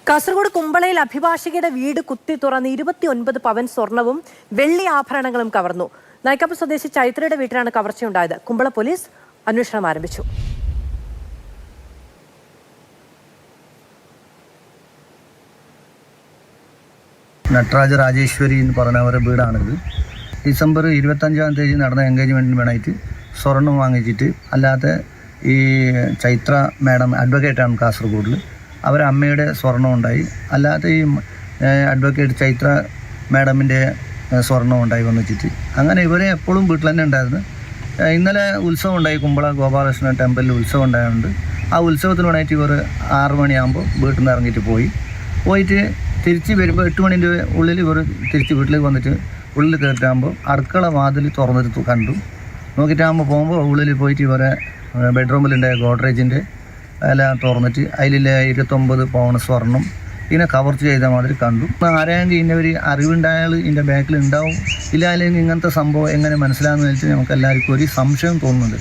കാസർഗോഡ് കുമ്പളയിൽ അഭിഭാഷകയുടെ വീട് കുത്തി തുറന്ന് 29 പവൻ സ്വർണവും വെള്ളി ആഭരണങ്ങളും കവർന്നു. നായിക്കാപ്പ് സ്വദേശി ചൈത്രയുടെ വീട്ടിലാണ് കവർച്ചയുണ്ടായത്. കുമ്പള പോലീസ് അന്വേഷണം ആരംഭിച്ചു. നട്രാജ രാജേശ്വരി എന്ന് പറഞ്ഞവരുടെ വീടാണിത്. ഡിസംബർ 25-ാം തീയതി നടന്ന എൻഗേജ്മെൻറ്റിന് വേണമായിട്ട് സ്വർണം വാങ്ങിച്ചിട്ട് അല്ലാതെ ഈ ചൈത്ര മാഡം അഡ്വക്കേറ്റാണ് കാസർഗോഡിൽ. അവരെ അമ്മയുടെ സ്വർണം ഉണ്ടായി, അല്ലാതെ ഈ അഡ്വക്കേറ്റ് ചൈത്ര മാഡമിൻ്റെ സ്വർണം ഉണ്ടായി വന്നിച്ചിട്ട് അങ്ങനെ ഇവരെ എപ്പോഴും വീട്ടിൽ തന്നെ ഉണ്ടായിരുന്നു. ഇന്നലെ ഉത്സവം ഉണ്ടായി, കുമ്പള ഗോപാലകൃഷ്ണൻ ടെമ്പിളിൽ ഉത്സവം ഉണ്ടായതുകൊണ്ട് ആ ഉത്സവത്തിന് വേണ്ടിയിട്ട് ഇവർ 6 മണിയാകുമ്പോൾ വീട്ടിൽ നിന്ന് ഇറങ്ങിയിട്ട് പോയിട്ട് തിരിച്ച് വരുമ്പോൾ 8 മണിൻ്റെ ഉള്ളിൽ ഇവർ തിരിച്ച് വീട്ടിലേക്ക് വന്നിട്ട് ഉള്ളിൽ കയറിയിട്ടാകുമ്പോൾ അടുക്കള വാതിൽ തുറന്നിട്ട് കണ്ടു. നോക്കിയിട്ടാകുമ്പോൾ പോകുമ്പോൾ ഉള്ളിൽ പോയിട്ട് ഇവരെ ബെഡ്റൂമിലുണ്ടായ ഗോഡ്രേജിൻ്റെ എല്ലാം തുറന്നിട്ട് അതിലെ 29 പവൻ സ്വർണം ഇതിനെ കവർച്ച ചെയ്ത മാതിരി കണ്ടു. ആരെങ്കിലും ഇതിൻ്റെ ഒരു അറിവുണ്ടായാൽ ഇതിൻ്റെ ബാക്കിൽ ഉണ്ടാവും, ഇല്ല അല്ലെങ്കിൽ ഇങ്ങനത്തെ സംഭവം എങ്ങനെ മനസ്സിലാകുന്ന വെച്ചാൽ നമുക്ക് എല്ലാവർക്കും ഒരു സംശയം തോന്നുന്നുണ്ട്.